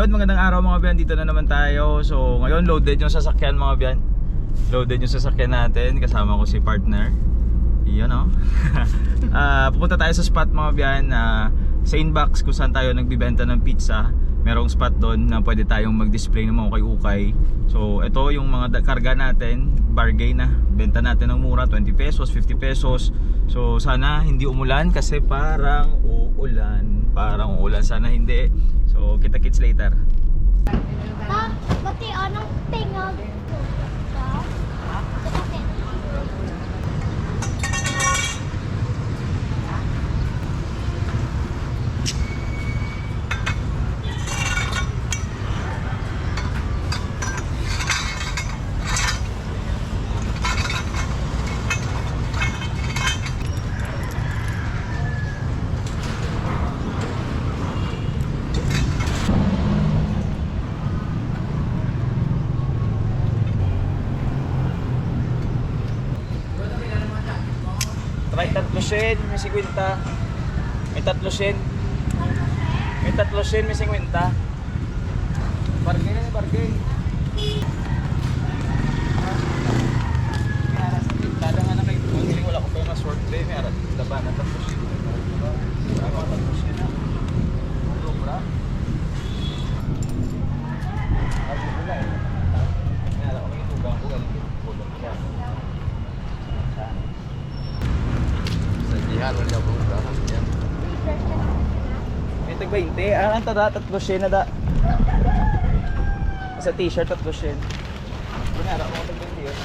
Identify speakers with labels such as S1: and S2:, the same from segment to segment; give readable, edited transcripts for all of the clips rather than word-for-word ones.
S1: yun, magandang araw mga biyan. Dito na naman tayo. So ngayon loaded yung sasakyan mga biyan. Loaded yung sasakyan natin. Kasama ko si partner. Iyon o. Pupunta tayo sa spot mga biyan, sa Inbox kung saan tayo nagbibenta ng pizza. Merong spot doon na pwede tayong mag-display ng mga ukay-ukay. So ito yung mga karga natin. Bargain na. Benta natin ng mura, 20 pesos, 50 pesos. So sana hindi umulan kasi parang uulan. Parang uulan, sana hindi. So kita-kits later.
S2: Pati anong tingog?
S1: May 3 sen, may 50. May 3 sen. May 3 sen, may 50. Bargain na, bargain. May aras na pintada nga na kayo. Hindi wala ko pa yung short day. May aras na laban na 3 sen. May mga 3 sen na. Sobra. Sabi ko lang eh. May aras ko yung tugang ko. Pulong siya.
S3: Yan, wala po yan.
S1: May tag 20. Ang tada, 3 sen na da. Sa t-shirt, 3 sen. Kunyara, kung tag 20 yun.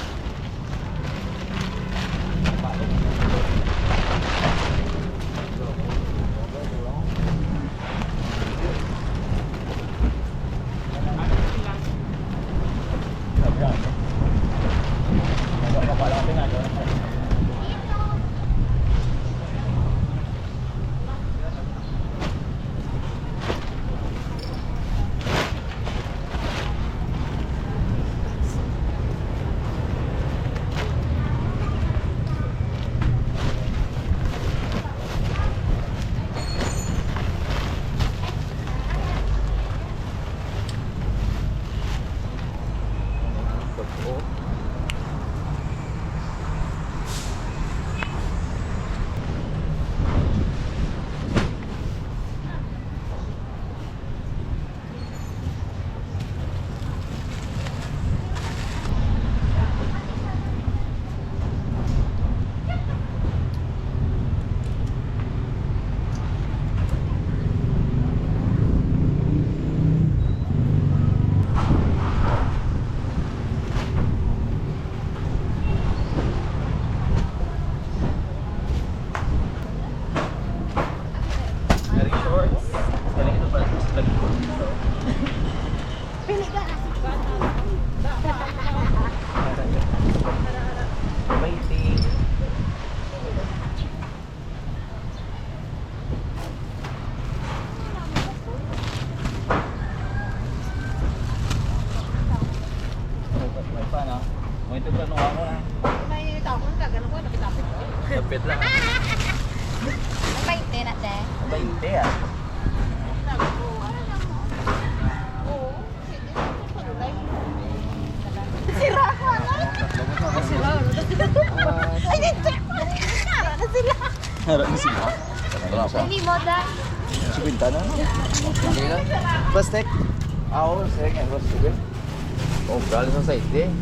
S1: Kapit lang.
S2: Nagpainte na, te.
S1: 20 ah.
S2: Sira ko, ano? Sira. Ay, check mo. Sira na sila.
S1: Harap na sila.
S2: Hindi mo da.
S1: 50 na.
S3: Sige na.
S1: Plastic. Oo, sige. Sige.
S3: Oh, bralo sa side eh.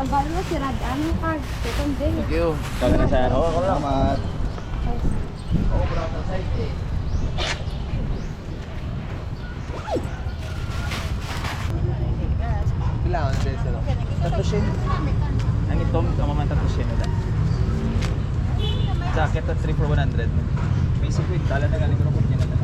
S2: Ang balo na sira. Ano ka? Second day.
S3: Thank you.
S1: Kami na sa ano.
S3: Salamat. Oh, bralo sa side eh. Kailangan din sila.
S1: 3 sen. Ang itom, kamaman 3 sen na. Jacket at 3 for 100. May 50. Tala na galing robot niya na.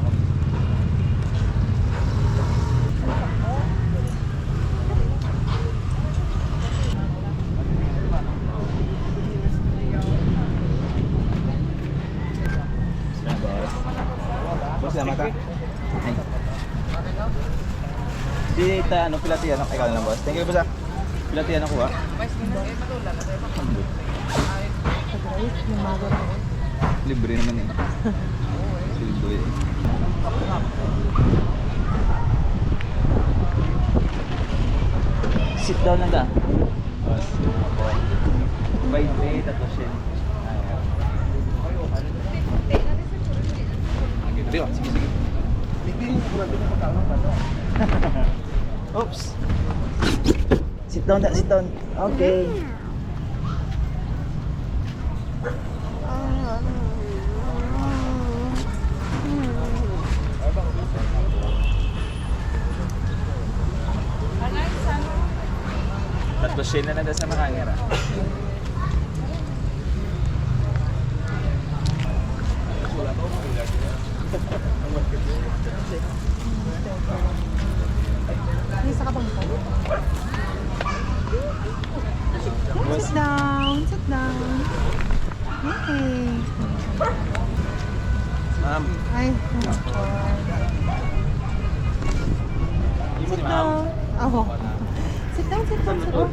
S1: Salamat ha. Di ta ano pilatihan ako ikaw na lang boss. Thank you boss. Pilatihan ako ha. Libre naman eh. Sit down lang ka. 20, tapos yun. Sige, sige. Oops. Sit down, sit down. Okay. Tapos siya na sa makangera.
S2: Isa ka bang po? Sit down, sit down. Okay.
S1: Ma'am.
S2: Ay, sit down. Oh. Sit down, sit down, sit down.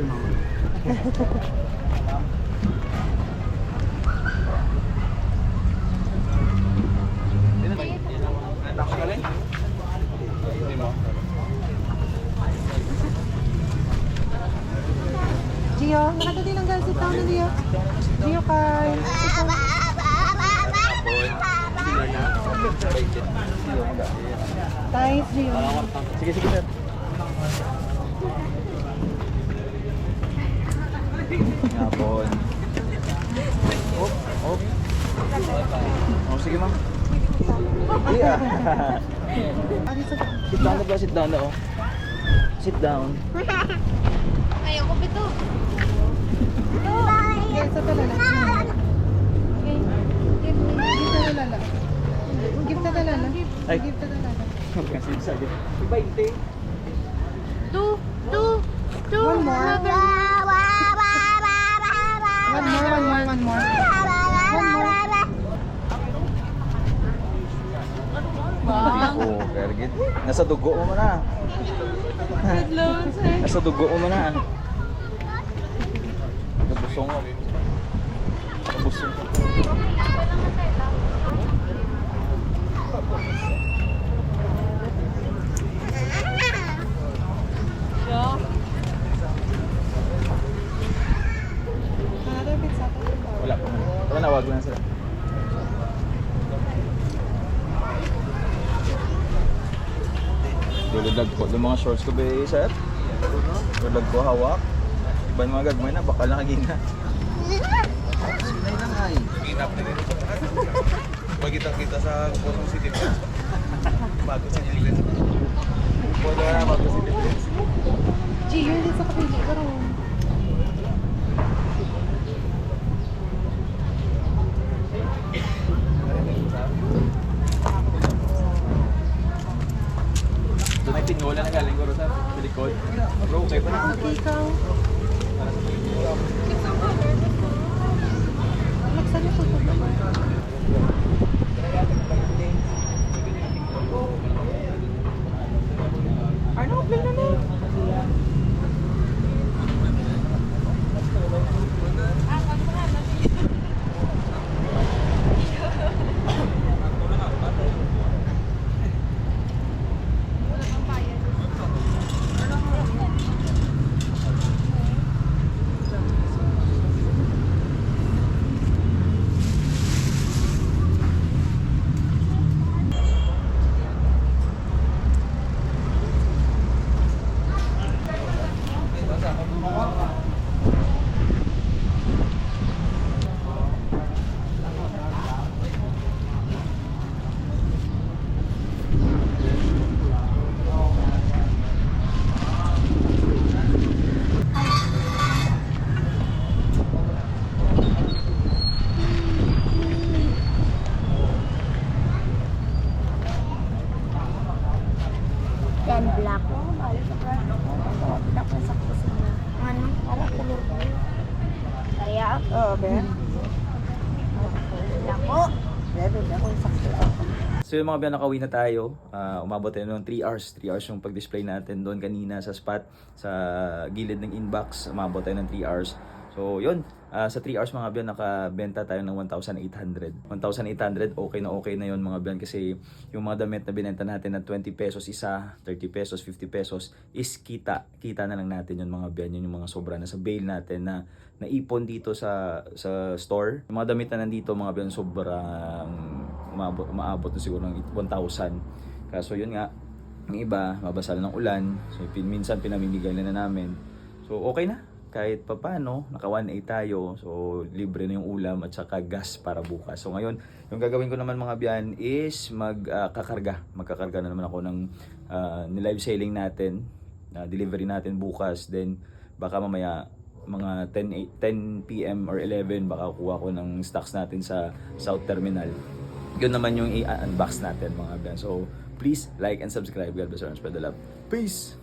S2: Gio, nakatati lang guys, sit down na Gio. Gio, Carl. Sit down. Guys, Gio.
S1: Sige, sige, sir. Ngapon. Oh, oh. Oh, sige, ma'am. Yeah.
S2: Ano sa...
S1: Sit down na ba? Sit down na, oh. Sit down.
S3: Ayoko pito.
S2: Okay, sa talala. Okay. Give na talala. Give na talala.
S1: Ay.
S2: Give na talala.
S1: Kasi sabi. 20.
S3: Two.
S2: One more. One more.
S3: Bang.
S1: Oh, very good. Nasa dugo mo na. Nasa dugo mo na. Nabusong mo. Nabusong ko.
S2: Another pizza.
S1: Wala pa. Wala na, wag lang sila. Duludag ko. Yung mga shorts ko ba, sir? Duludag ko, hawak. Iban mga gagmay na, baka nakagina.
S4: Magkita-kita sa Quezon City Prince. Bago sa Ingles.
S1: Pwede ka na mag-facilities.
S2: Gio, hindi sa kapili ka rin.
S1: Doon ay tinula na galing ko sa likod. Bro, okay pa na.
S2: Okay, ikaw. Laksan niyo po. Ano, open na na.
S3: Yan, black. Black na sa kusina. Ano? Para kulor ko. Kaya?
S2: Oo, Ben.
S3: Black ko.
S1: So yung mga biyan, nakauwi na tayo. Umabot tayo ng 3 hours. 3 hours yung pag-display natin doon kanina sa spot, sa gilid ng inbox. Umabot tayo ng 3 hours. So yun, Sa 3 hours mga biyan, nakabenta tayo ng 1,800. 1,800, okay na yon mga biyan, kasi yung mga damit na binenta natin na 20 pesos isa, 30 pesos, 50 pesos is kita na lang natin yun mga biyan. Yun yung mga sobra na sa bail natin na naipon dito sa store. Yung mga damit na nandito mga biyan, sobrang maabot na siguro ng 1,000. Kaso yun nga, yung iba mabasa ng ulan, so minsan pinamimigay na namin. So okay na, kahit papano, naka 1.8 tayo. So, libre na yung ulam at saka gas para bukas. So, ngayon, yung gagawin ko naman mga biyan is magkakarga na naman ako ng live selling natin, delivery natin bukas. Then, baka mamaya, mga 10 p.m. or 11, baka kuha ko ng stocks natin sa South Terminal. Yun naman yung i-unbox natin mga biyan. So, please like and subscribe. God bless and spread the love. Peace!